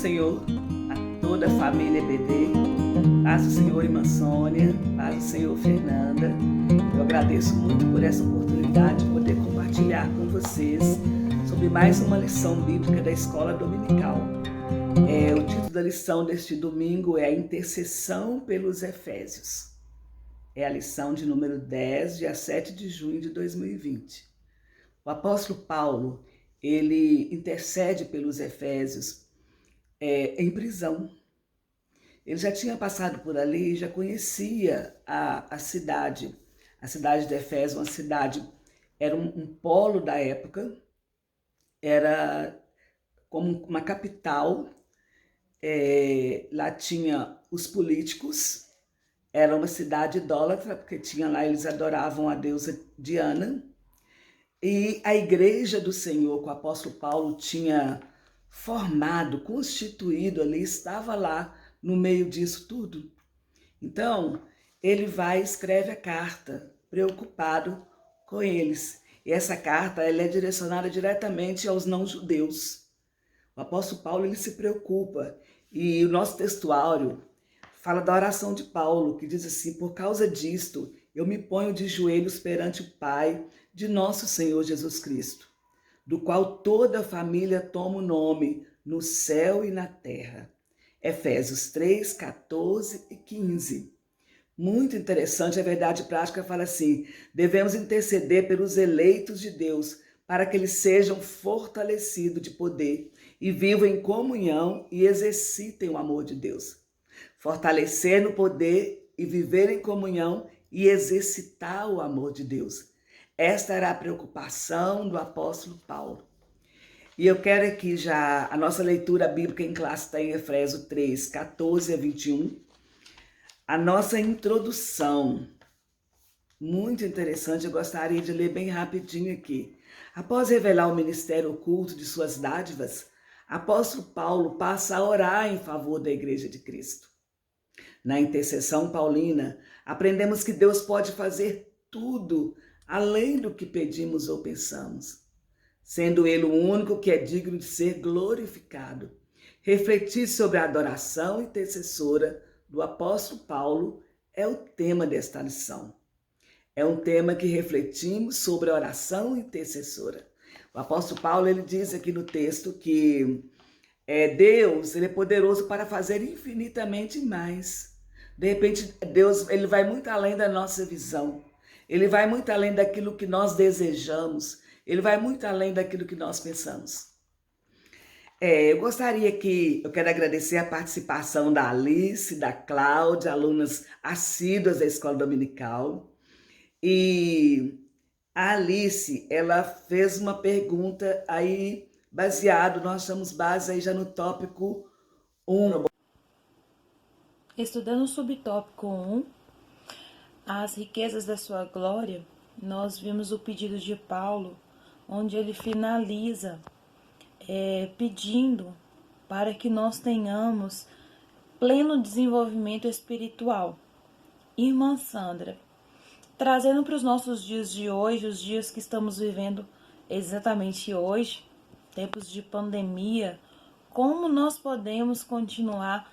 Senhor a toda a família EBD, paz do Senhor, irmã Sônia, paz do Senhor, Fernanda. Eu agradeço muito por essa oportunidade de poder compartilhar com vocês sobre mais uma lição bíblica da Escola Dominical. O título da lição deste domingo é a intercessão pelos Efésios. É a lição de número 10, dia 7 de junho de 2020. O apóstolo Paulo, ele intercede pelos Efésios em prisão. Ele já tinha passado por ali, já conhecia a cidade. A cidade de Efésio, uma cidade, era um polo da época, era como uma capital. Lá tinha os políticos, era uma cidade idólatra, porque tinha lá, eles adoravam a deusa Diana. E a igreja do Senhor, que o apóstolo Paulo tinha formado, constituído ali, estava lá no meio disso tudo. Então, ele vai e escreve a carta, preocupado com eles. E essa carta ela é direcionada diretamente aos não-judeus. O apóstolo Paulo ele se preocupa. E o nosso textuário fala da oração de Paulo, que diz assim: por causa disto, eu me ponho de joelhos perante o Pai de nosso Senhor Jesus Cristo, do qual toda a família toma o nome no céu e na terra. Efésios 3, 14 e 15. Muito interessante, a verdade prática fala assim: devemos interceder pelos eleitos de Deus, para que eles sejam fortalecidos de poder e vivam em comunhão e exercitem o amor de Deus. Fortalecer no poder e viver em comunhão e exercitar o amor de Deus. Esta era a preocupação do apóstolo Paulo. E eu quero aqui já, a nossa leitura bíblica em classe está em Efésios 3, 14 a 21. A nossa introdução, muito interessante, eu gostaria de ler bem rapidinho aqui. Após revelar o ministério oculto de suas dádivas, apóstolo Paulo passa a orar em favor da Igreja de Cristo. Na intercessão paulina, aprendemos que Deus pode fazer tudo além do que pedimos ou pensamos, sendo Ele o único que é digno de ser glorificado. Refletir sobre a adoração intercessora do apóstolo Paulo é o tema desta lição. É um tema que refletimos sobre a oração intercessora. O apóstolo Paulo ele diz aqui no texto que Deus ele é poderoso para fazer infinitamente mais. De repente, Deus ele vai muito além da nossa visão. Ele vai muito além daquilo que nós desejamos. Ele vai muito além daquilo que nós pensamos. Eu quero agradecer a participação da Alice, da Cláudia, alunas assíduas da Escola Dominical. E a Alice, ela fez uma pergunta aí, nós estamos base aí já no tópico 1. Estudando o subtópico 1, as riquezas da sua glória, nós vimos o pedido de Paulo, onde ele finaliza pedindo para que nós tenhamos pleno desenvolvimento espiritual. Irmã Sandra, trazendo para os nossos dias de hoje, os dias que estamos vivendo exatamente hoje, tempos de pandemia, como nós podemos continuar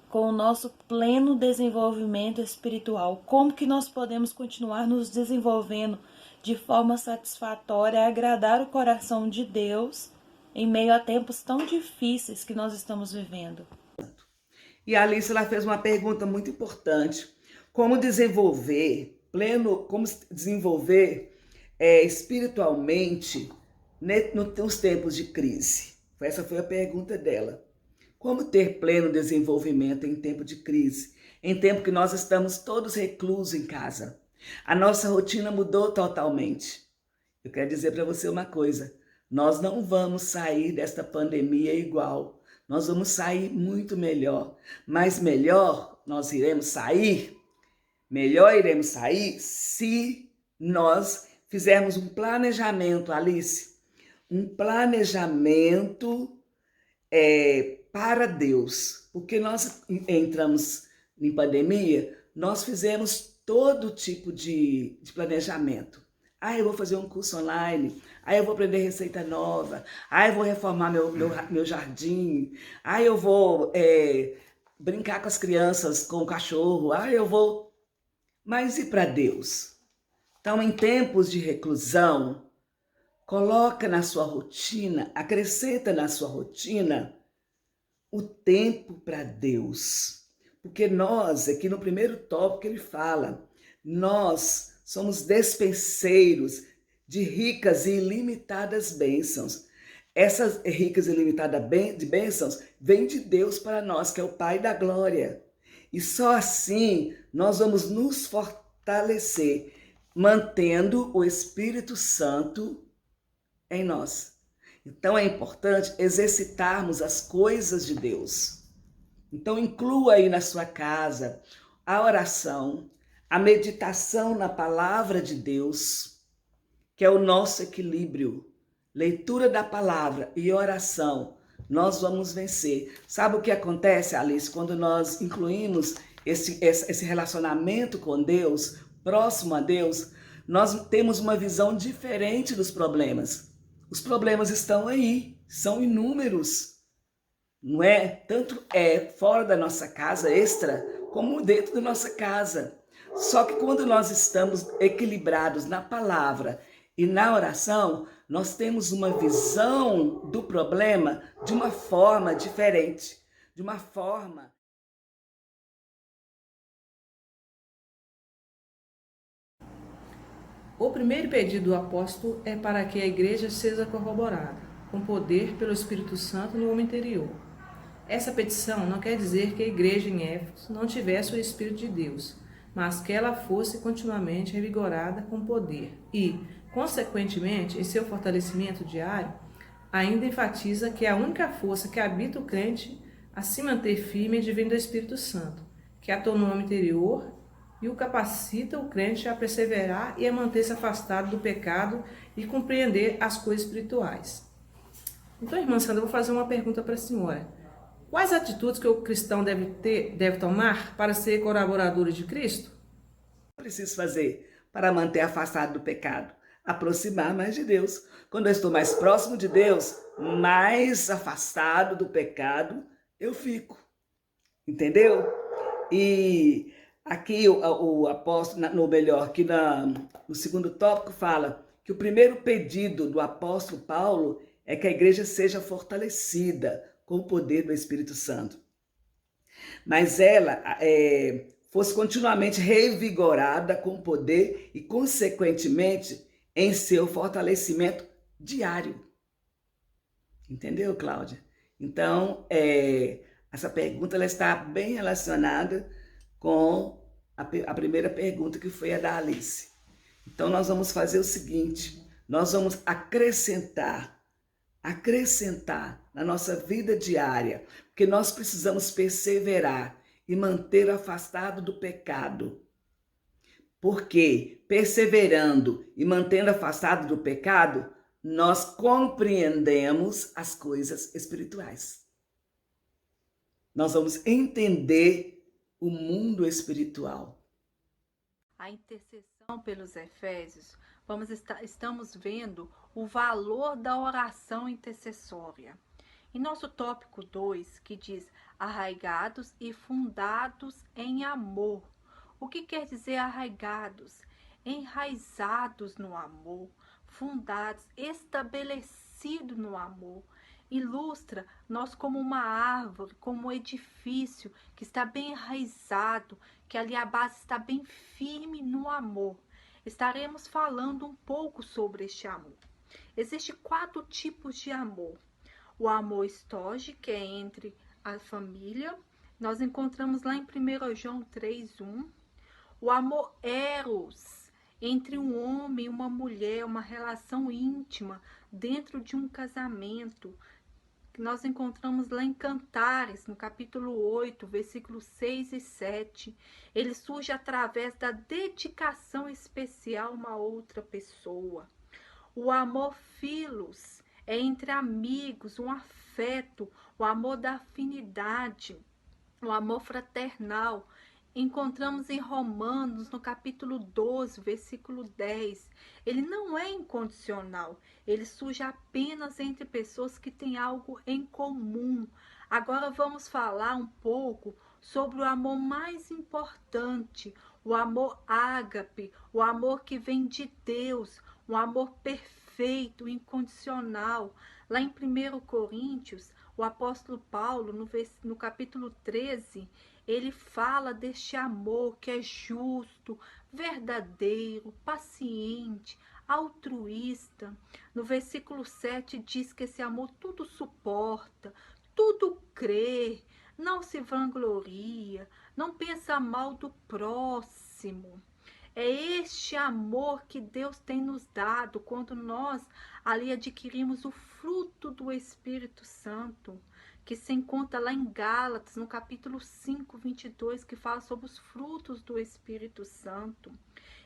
com o nosso pleno desenvolvimento espiritual? Como que nós podemos continuar nos desenvolvendo de forma satisfatória, a agradar o coração de Deus em meio a tempos tão difíceis que nós estamos vivendo? E a Alice ela fez uma pergunta muito importante: como desenvolver espiritualmente nos tempos de crise? Essa foi a pergunta dela. Como ter pleno desenvolvimento em tempo de crise, em tempo que nós estamos todos reclusos em casa? A nossa rotina mudou totalmente. Eu quero dizer para você uma coisa: nós não vamos sair desta pandemia igual. Nós vamos sair muito melhor. Mas melhor iremos sair se nós fizermos um planejamento, Alice. Um planejamento para Deus. Porque nós entramos em pandemia, nós fizemos todo tipo de planejamento. Eu vou fazer um curso online. Aí eu vou aprender receita nova. Aí eu vou reformar meu jardim. Aí eu vou brincar com as crianças, com o cachorro. Aí eu vou... Mas e para Deus? Então, em tempos de reclusão, coloca na sua rotina, acrescenta na sua rotina o tempo para Deus. Porque nós, aqui no primeiro tópico ele fala, nós somos despenseiros de ricas e ilimitadas bênçãos. Essas ricas e ilimitadas bênçãos vêm de Deus para nós, que é o Pai da glória. E só assim nós vamos nos fortalecer, mantendo o Espírito Santo em nós. Então é importante exercitarmos as coisas de Deus. Então inclua aí na sua casa a oração, a meditação na palavra de Deus, que é o nosso equilíbrio. Leitura da palavra e oração, nós vamos vencer. Sabe o que acontece, Alice, quando nós incluímos esse relacionamento com Deus, próximo a Deus, nós temos uma visão diferente dos problemas. Os problemas estão aí, são inúmeros, não é? Tanto fora da nossa casa, extra, como dentro da nossa casa. Só que quando nós estamos equilibrados na palavra e na oração, nós temos uma visão do problema de uma forma diferente, de uma forma... O primeiro pedido do apóstolo é para que a igreja seja corroborada, com poder pelo Espírito Santo no homem interior. Essa petição não quer dizer que a igreja em Éfeso não tivesse o Espírito de Deus, mas que ela fosse continuamente revigorada com poder e, consequentemente, em seu fortalecimento diário, ainda enfatiza que a única força que habita o crente a se manter firme vem do Espírito Santo, que atua no homem interior e o capacita o crente a perseverar e a manter-se afastado do pecado e compreender as coisas espirituais. Então, irmã Sandra, eu vou fazer uma pergunta para a senhora. Quais atitudes que o cristão deve tomar para ser colaborador de Cristo? O que eu preciso fazer para manter afastado do pecado? Aproximar mais de Deus. Quando eu estou mais próximo de Deus, mais afastado do pecado eu fico. Entendeu? E aqui o apóstolo, no segundo tópico, fala que o primeiro pedido do apóstolo Paulo é que a igreja seja fortalecida com o poder do Espírito Santo. Mas ela fosse continuamente revigorada com o poder e, consequentemente, em seu fortalecimento diário. Entendeu, Cláudia? Então, essa pergunta ela está bem relacionada com a primeira pergunta, que foi a da Alice. Então, nós vamos fazer o seguinte, nós vamos acrescentar na nossa vida diária, porque nós precisamos perseverar e manter afastado do pecado. Porque, perseverando e mantendo afastado do pecado, nós compreendemos as coisas espirituais. Nós vamos entender o mundo espiritual. A intercessão pelos Efésios, estamos vendo o valor da oração intercessória. Em nosso tópico 2, que diz arraigados e fundados em amor. O que quer dizer arraigados? Enraizados no amor, fundados, estabelecidos no amor. Ilustra nós como uma árvore, como um edifício que está bem enraizado, que ali a base está bem firme no amor. Estaremos falando um pouco sobre este amor. Existem 4 tipos de amor. O amor estoge, que é entre a família. Nós encontramos lá em 1 João 3:1. O amor eros, entre um homem e uma mulher, uma relação íntima dentro de um casamento. Nós encontramos lá em Cantares, no capítulo 8, versículos 6 e 7. Ele surge através da dedicação especial a uma outra pessoa. O amor filos é entre amigos, um afeto, o amor da afinidade, o amor fraternal, encontramos em Romanos, no capítulo 12, versículo 10. Ele não é incondicional, ele surge apenas entre pessoas que têm algo em comum. Agora vamos falar um pouco sobre o amor mais importante, o amor ágape, o amor que vem de Deus, um amor perfeito, incondicional. Lá em 1 Coríntios, o apóstolo Paulo, no capítulo 13, ele fala deste amor que é justo, verdadeiro, paciente, altruísta. No versículo 7 diz que esse amor tudo suporta, tudo crê, não se vangloria, não pensa mal do próximo. É este amor que Deus tem nos dado quando nós ali adquirimos o fruto do Espírito Santo, que se encontra lá em Gálatas, no capítulo 5, 22, que fala sobre os frutos do Espírito Santo.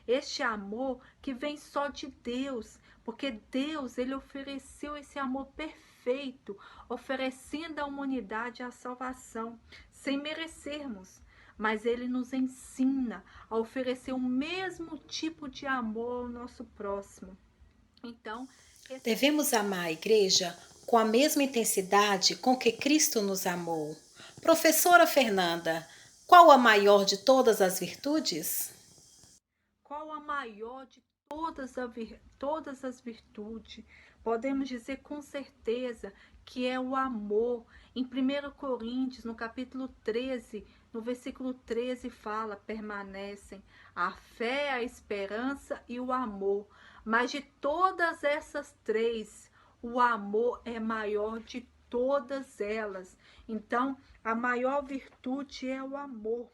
Este amor que vem só de Deus, porque Deus, ele ofereceu esse amor perfeito, oferecendo à humanidade a salvação, sem merecermos. Mas ele nos ensina a oferecer o mesmo tipo de amor ao nosso próximo. Então, devemos amar a igreja com a mesma intensidade com que Cristo nos amou. Professora Fernanda, qual a maior de todas as virtudes? qual a maior de todas as virtudes? Podemos dizer com certeza que é o amor. Em 1 Coríntios, no capítulo 13, no versículo 13 fala, permanecem a fé, a esperança e o amor. Mas de todas essas três, o amor é maior de todas elas. Então, a maior virtude é o amor.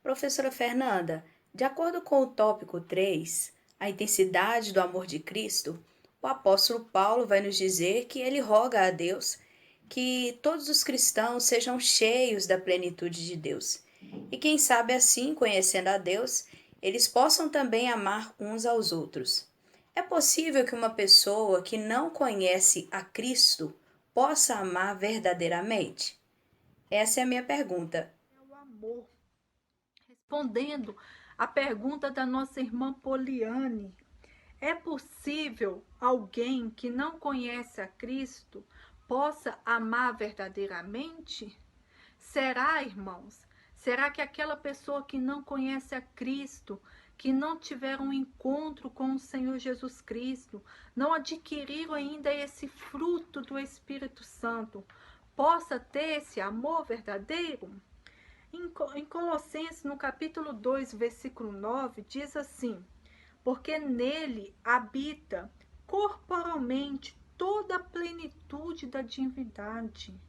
Professora Fernanda, de acordo com o tópico 3, a intensidade do amor de Cristo, o apóstolo Paulo vai nos dizer que ele roga a Deus que todos os cristãos sejam cheios da plenitude de Deus. E quem sabe assim, conhecendo a Deus, eles possam também amar uns aos outros. É possível que uma pessoa que não conhece a Cristo possa amar verdadeiramente? Essa é a minha pergunta. É o amor. Respondendo à pergunta da nossa irmã Poliane, é possível alguém que não conhece a Cristo possa amar verdadeiramente? Será, irmãos? Será que aquela pessoa que não conhece a Cristo, que não tiver um encontro com o Senhor Jesus Cristo, não adquiriram ainda esse fruto do Espírito Santo, possa ter esse amor verdadeiro? Em Colossenses, no capítulo 2, versículo 9, diz assim: porque nele habita corporalmente toda a plenitude da divindade.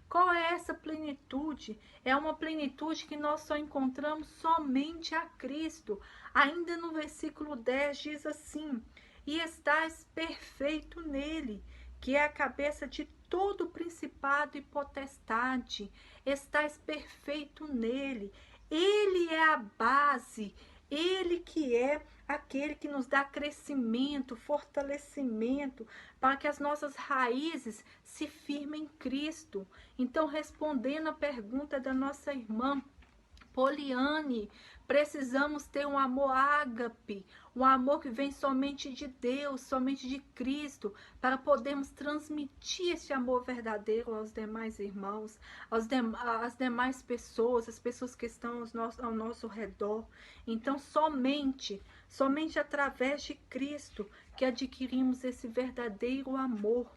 Qual é essa plenitude? É uma plenitude que nós só encontramos somente a Cristo. Ainda no versículo 10 diz assim: e estás perfeito nele, que é a cabeça de todo principado e potestade. Estás perfeito nele. Ele é a base, ele que é aquele que nos dá crescimento, fortalecimento, para que as nossas raízes se firmem em Cristo. Então, respondendo a pergunta da nossa irmã Poliane, precisamos ter um amor ágape, um amor que vem somente de Deus, somente de Cristo, para podermos transmitir esse amor verdadeiro aos demais irmãos, às demais pessoas, as pessoas que estão ao nosso redor. Então, somente através de Cristo que adquirimos esse verdadeiro amor.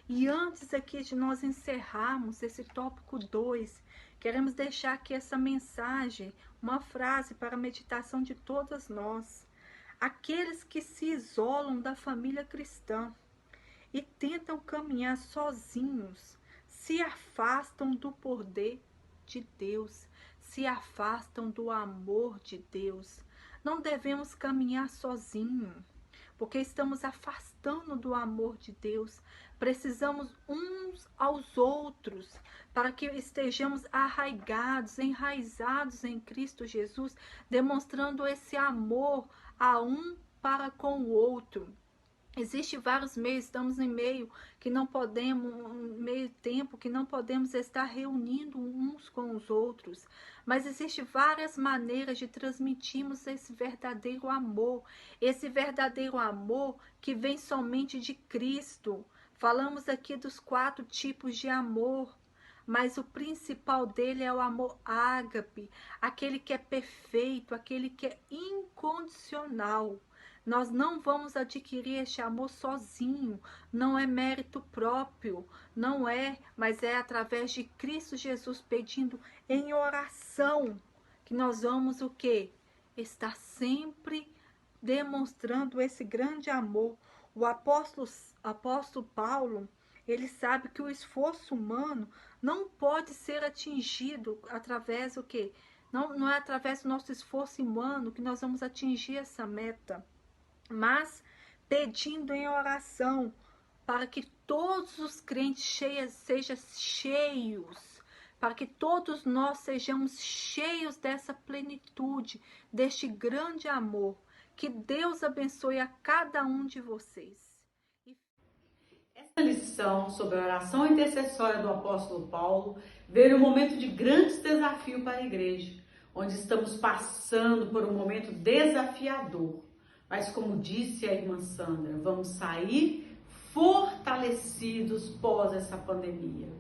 E antes aqui de nós encerrarmos esse tópico 2, queremos deixar aqui essa mensagem, uma frase para a meditação de todas nós. Aqueles que se isolam da família cristã e tentam caminhar sozinhos, se afastam do poder de Deus, se afastam do amor de Deus. Não devemos caminhar sozinhos, porque estamos afastando do amor de Deus. Precisamos uns aos outros para que estejamos arraigados, enraizados em Cristo Jesus, demonstrando esse amor a um para com o outro. Existem vários meios, estamos em meio que não podemos, meio tempo que não podemos estar reunindo uns com os outros, mas existem várias maneiras de transmitirmos esse verdadeiro amor que vem somente de Cristo. Falamos aqui dos 4 tipos de amor, mas o principal dele é o amor ágape, aquele que é perfeito, aquele que é incondicional. Nós não vamos adquirir este amor sozinho, não é mérito próprio, não é, mas é através de Cristo Jesus, pedindo em oração, que nós vamos o quê? Estar sempre demonstrando esse grande amor. O apóstolo Paulo, ele sabe que o esforço humano não pode ser atingido através do quê? Não é através do nosso esforço humano que nós vamos atingir essa meta, mas pedindo em oração para que todos os crentes sejam cheios, para que todos nós sejamos cheios dessa plenitude, deste grande amor. Que Deus abençoe a cada um de vocês. Essa lição sobre a oração intercessória do apóstolo Paulo veio um momento de grande desafio para a igreja, onde estamos passando por um momento desafiador. Mas como disse a irmã Sandra, vamos sair fortalecidos pós essa pandemia.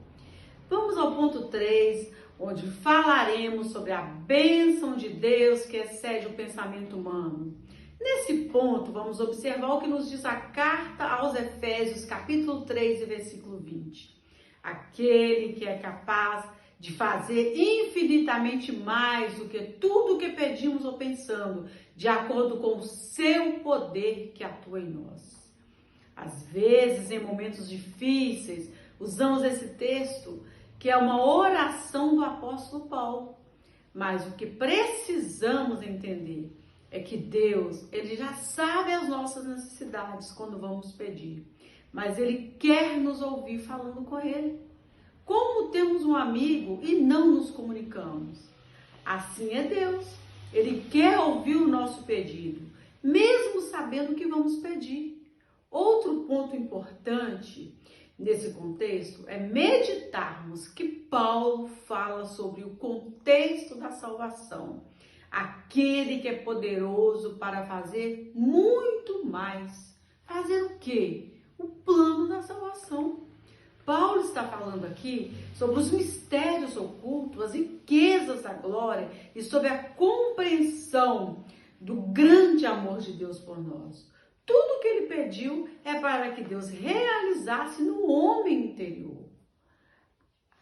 Vamos ao ponto 3, onde falaremos sobre a bênção de Deus que excede o pensamento humano. Nesse ponto, vamos observar o que nos diz a carta aos Efésios, capítulo 3, versículo 20. Aquele que é capaz de fazer infinitamente mais do que tudo o que pedimos ou pensamos, de acordo com o seu poder que atua em nós. Às vezes, em momentos difíceis, usamos esse texto, que é uma oração do apóstolo Paulo. Mas o que precisamos entender é que Deus, Ele já sabe as nossas necessidades quando vamos pedir. Mas Ele quer nos ouvir falando com Ele. Como temos um amigo e não nos comunicamos? Assim é Deus. Ele quer ouvir o nosso pedido, mesmo sabendo o que vamos pedir. Outro ponto importante nesse contexto é meditarmos que Paulo fala sobre o contexto da salvação. Aquele que é poderoso para fazer muito mais. Fazer o quê? O plano da salvação. Paulo está falando aqui sobre os mistérios ocultos, as riquezas da glória e sobre a compreensão do grande amor de Deus por nós. Tudo que ele pediu é para que Deus realizasse no homem interior.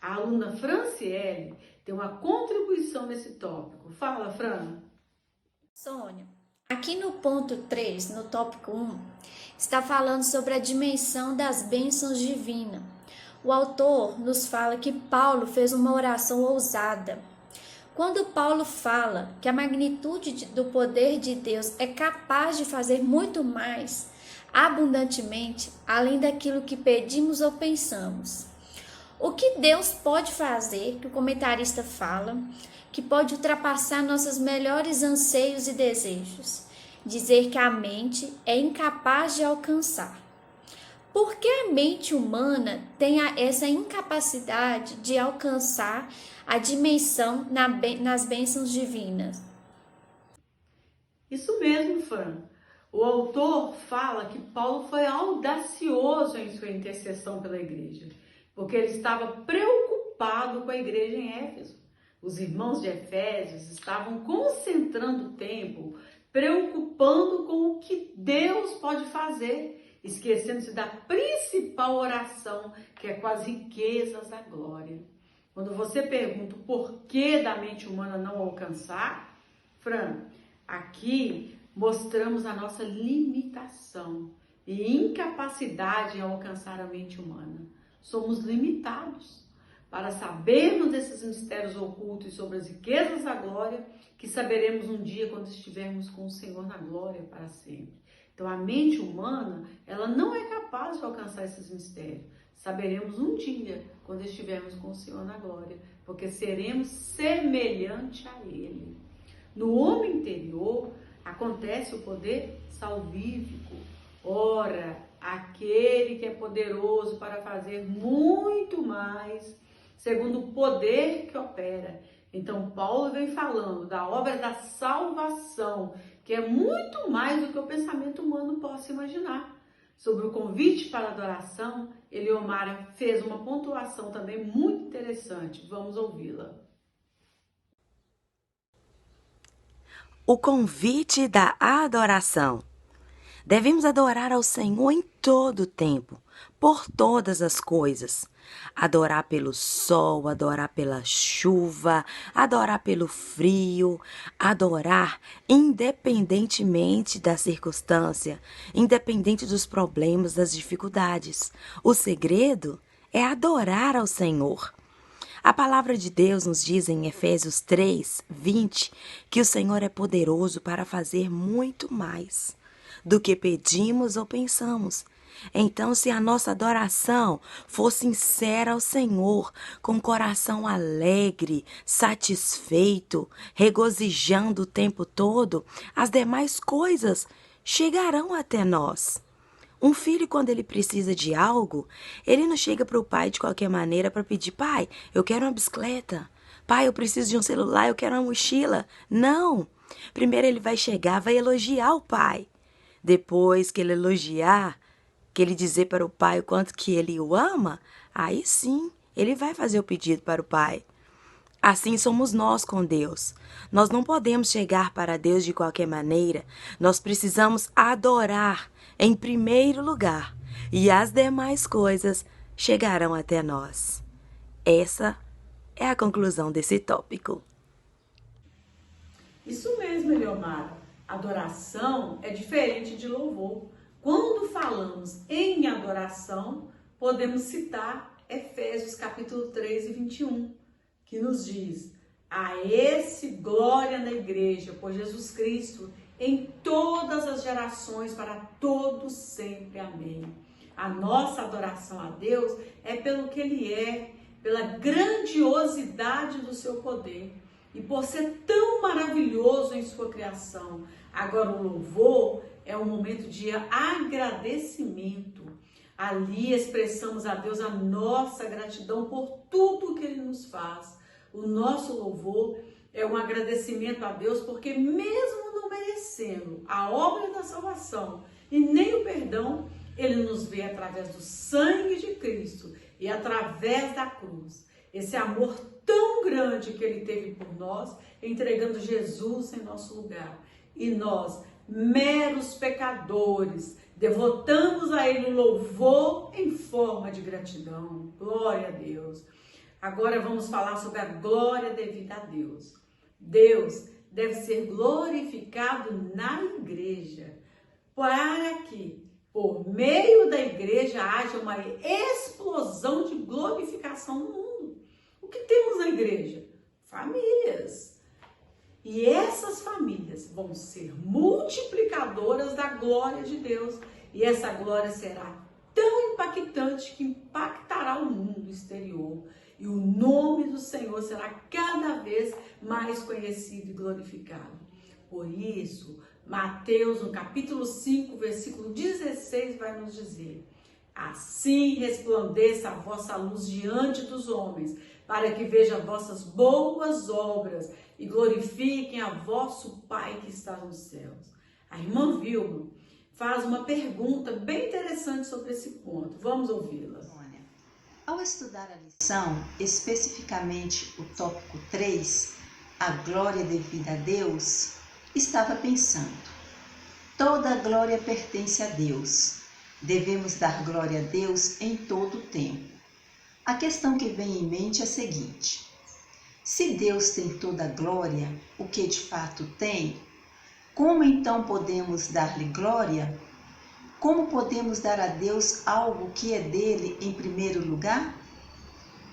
A aluna Franciele tem uma contribuição nesse tópico. Fala, Fran. Sônia, aqui no ponto 3, no tópico 1, está falando sobre a dimensão das bênçãos divinas. O autor nos fala que Paulo fez uma oração ousada. Quando Paulo fala que a magnitude do poder de Deus é capaz de fazer muito mais, abundantemente, além daquilo que pedimos ou pensamos. O que Deus pode fazer, que o comentarista fala, que pode ultrapassar nossos melhores anseios e desejos, dizer que a mente é incapaz de alcançar. Por que a mente humana tem essa incapacidade de alcançar a dimensão nas bênçãos divinas? Isso mesmo, Fran. O autor fala que Paulo foi audacioso em sua intercessão pela igreja, porque ele estava preocupado com a igreja em Éfeso. Os irmãos de Efésios estavam concentrando o tempo, preocupando com o que Deus pode fazer, esquecendo-se da principal oração, que é com as riquezas da glória. Quando você pergunta o porquê da mente humana não alcançar, Fran, aqui mostramos a nossa limitação e incapacidade em alcançar a mente humana. Somos limitados. Para sabermos desses mistérios ocultos e sobre as riquezas da glória, que saberemos um dia quando estivermos com o Senhor na glória para sempre. Então, a mente humana, ela não é capaz de alcançar esses mistérios. Saberemos um dia, quando estivermos com o Senhor na glória, porque seremos semelhante a Ele. No homem interior, acontece o poder salvífico, Ora, aquele que é poderoso para fazer muito mais, segundo o poder que opera. Então, Paulo vem falando da obra da salvação, que é muito mais do que o pensamento humano possa imaginar. Sobre o convite para a adoração, Eliomara fez uma pontuação também muito interessante. Vamos ouvi-la. O convite da adoração. Devemos adorar ao Senhor em todo o tempo, por todas as coisas. Adorar pelo sol, adorar pela chuva, adorar pelo frio, adorar independentemente da circunstância, independente dos problemas, das dificuldades. O segredo é adorar ao Senhor. A palavra de Deus nos diz em Efésios 3:20 que o Senhor é poderoso para fazer muito mais do que pedimos ou pensamos. Então, se a nossa adoração for sincera ao Senhor, com o coração alegre, satisfeito, regozijando o tempo todo, as demais coisas chegarão até nós. Um filho, quando ele precisa de algo, ele não chega para o pai de qualquer maneira para pedir: pai, eu quero uma bicicleta. Pai, eu preciso de um celular, eu quero uma mochila. Não. Primeiro ele vai chegar, vai elogiar o pai. Depois que ele elogiar, que ele dizer para o pai o quanto que ele o ama, aí sim, ele vai fazer o pedido para o pai. Assim somos nós com Deus. Nós não podemos chegar para Deus de qualquer maneira. Nós precisamos adorar em primeiro lugar, e as demais coisas chegarão até nós. Essa é a conclusão desse tópico. Isso mesmo, Eliomara. Adoração é diferente de louvor. Quando falamos em adoração, podemos citar Efésios capítulo 3:21, que nos diz: a esse glória na igreja por Jesus Cristo em todas as gerações, para todos sempre. Amém. A nossa adoração a Deus é pelo que Ele é, pela grandiosidade do seu poder e por ser tão maravilhoso em sua criação. Agora, o louvor é um momento de agradecimento. Ali expressamos a Deus a nossa gratidão por tudo que Ele nos faz. O nosso louvor é um agradecimento a Deus porque, mesmo não merecendo a obra da salvação e nem o perdão, Ele nos vê através do sangue de Cristo e através da cruz. Esse amor tão grande que Ele teve por nós, entregando Jesus em nosso lugar. E nós, meros pecadores, devotamos a Ele o louvor em forma de gratidão. Glória a Deus. Agora vamos falar sobre a glória devida a Deus. Deus deve ser glorificado na igreja, para que, por meio da igreja, haja uma explosão de glorificação no mundo. O que temos na igreja? Famílias. E essas famílias vão ser multiplicadoras da glória de Deus. E essa glória será tão impactante que impactará o mundo exterior. E o nome do Senhor será cada vez mais conhecido e glorificado. Por isso, Mateus, no capítulo 5, versículo 16, vai nos dizer: assim resplandeça a vossa luz diante dos homens, para que vejam vossas boas obras e glorifiquem a vosso Pai que está nos céus. A irmã Vilma faz uma pergunta bem interessante sobre esse ponto. Vamos ouvi-la. Ao estudar a lição, especificamente o tópico 3, a glória devida a Deus, estava pensando: toda glória pertence a Deus. Devemos dar glória a Deus em todo o tempo. A questão que vem em mente é a seguinte: se Deus tem toda a glória, o que de fato tem, como então podemos dar-lhe glória? Como podemos dar a Deus algo que é dele em primeiro lugar?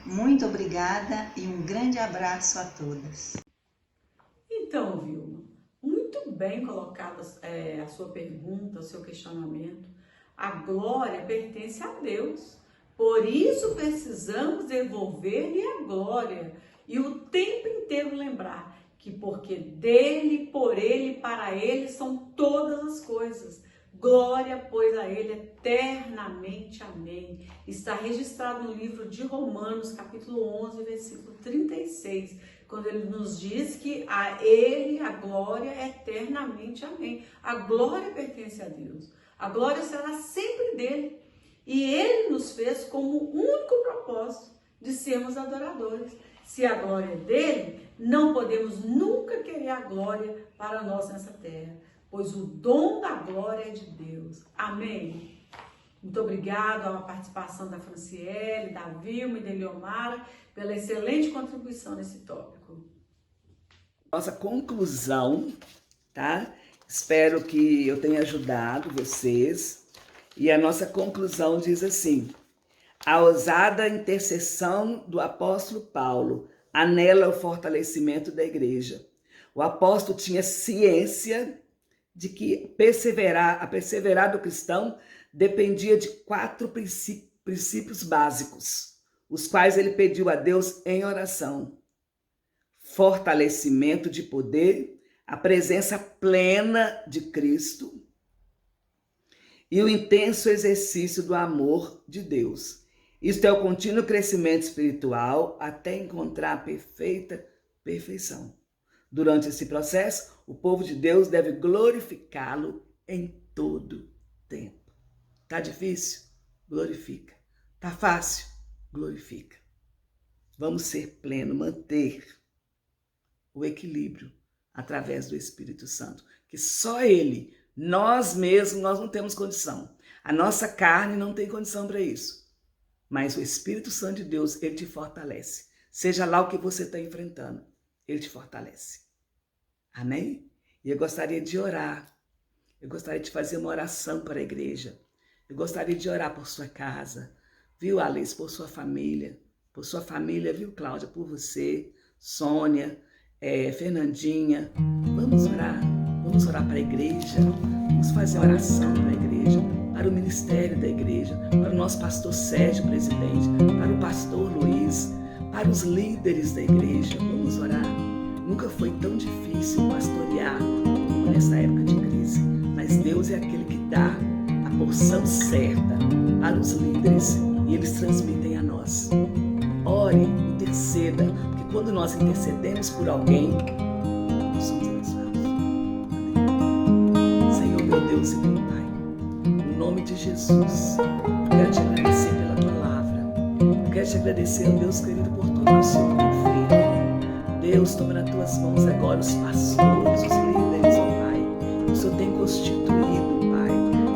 Muito obrigada e um grande abraço a todas. Então, Vilma, muito bem colocada a sua pergunta, o seu questionamento. A glória pertence a Deus. Por isso precisamos devolver-lhe a glória e o tempo inteiro lembrar que porque dele, por ele, para ele são todas as coisas. Glória, pois, a Ele eternamente. Amém. Está registrado no livro de Romanos, capítulo 11, versículo 36, quando ele nos diz que a Ele a glória eternamente. Amém. A glória pertence a Deus. A glória será sempre dele. E Ele nos fez como único propósito de sermos adoradores. Se a glória é dele, não podemos nunca querer a glória para nós nessa terra, pois o dom da glória é de Deus. Amém. Muito obrigado à participação da Franciele, da Vilma e da Eliomara pela excelente contribuição nesse tópico. Nossa conclusão, tá? Espero que eu tenha ajudado vocês. E a nossa conclusão diz assim: a ousada intercessão do apóstolo Paulo anela o fortalecimento da igreja. O apóstolo tinha ciência de que a perseverar do cristão dependia de 4 princípios básicos, os quais ele pediu a Deus em oração: fortalecimento de poder, a presença plena de Cristo e o intenso exercício do amor de Deus. Isto é o contínuo crescimento espiritual até encontrar a perfeição. Durante esse processo, o povo de Deus deve glorificá-lo em todo tempo. Tá difícil? Glorifica. Tá fácil? Glorifica. Vamos ser pleno, manter o equilíbrio através do Espírito Santo, que só Ele, nós mesmos, nós não temos condição. A nossa carne não tem condição para isso. Mas o Espírito Santo de Deus, ele te fortalece. Seja lá o que você está enfrentando, ele te fortalece. Amém? E eu gostaria de orar. Eu gostaria de fazer uma oração para a igreja. Eu gostaria de orar por sua casa. Viu, Alice? Por sua família. Por sua família, viu, Cláudia? Por você, Sônia, Fernandinha. Vamos orar. Vamos orar para a igreja. Vamos fazer oração para a igreja, para o ministério da igreja, para o nosso pastor Sérgio, presidente, para o pastor Luiz, para os líderes da igreja. Vamos orar. Nunca foi tão difícil pastorear como nessa época de crise, mas Deus é aquele que dá a porção certa para os líderes e eles transmitem a nós. Ore, interceda, porque quando nós intercedemos por alguém, nós somos abençoados. Amém. Senhor, meu Deus e meu Pai, em nome de Jesus, eu quero te agradecer pela palavra. Eu quero te agradecer, Deus querido, por tudo que o Senhor tem feito. Deus, toma nas tuas mãos agora os pastores, os líderes, ó Pai, que o Senhor tem constituído, Pai,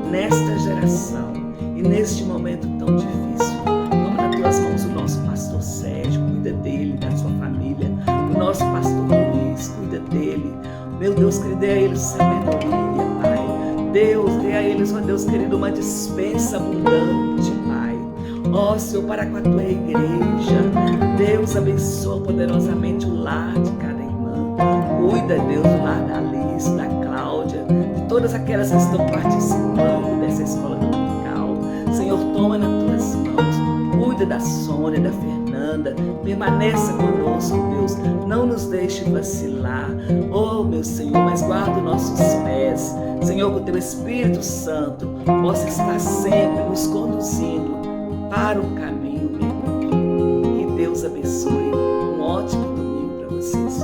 nesta geração e neste momento tão difícil. Toma nas tuas mãos o nosso pastor Sérgio, cuida dele, da sua família. O nosso pastor Luiz, cuida dele. Meu Deus, que dê a eles sabedoria, Pai. Deus, dê a eles, ó Deus querido, uma dispensa abundante, Pai. Ó Senhor, para com a tua igreja. Deus, abençoa poderosamente o lar de cada irmã. Cuida, Deus, do lar da Alice, da Cláudia, de todas aquelas que estão participando dessa escola dominical. Senhor, toma nas tuas mãos. Cuida da Sônia, da Fernanda. Permaneça conosco, Deus. Não nos deixe vacilar. Oh, meu Senhor, mas guarda os nossos pés. Senhor, que o teu Espírito Santo possa estar sempre nos conduzindo para o caminho melhor. Que Deus abençoe. Um ótimo domingo para vocês.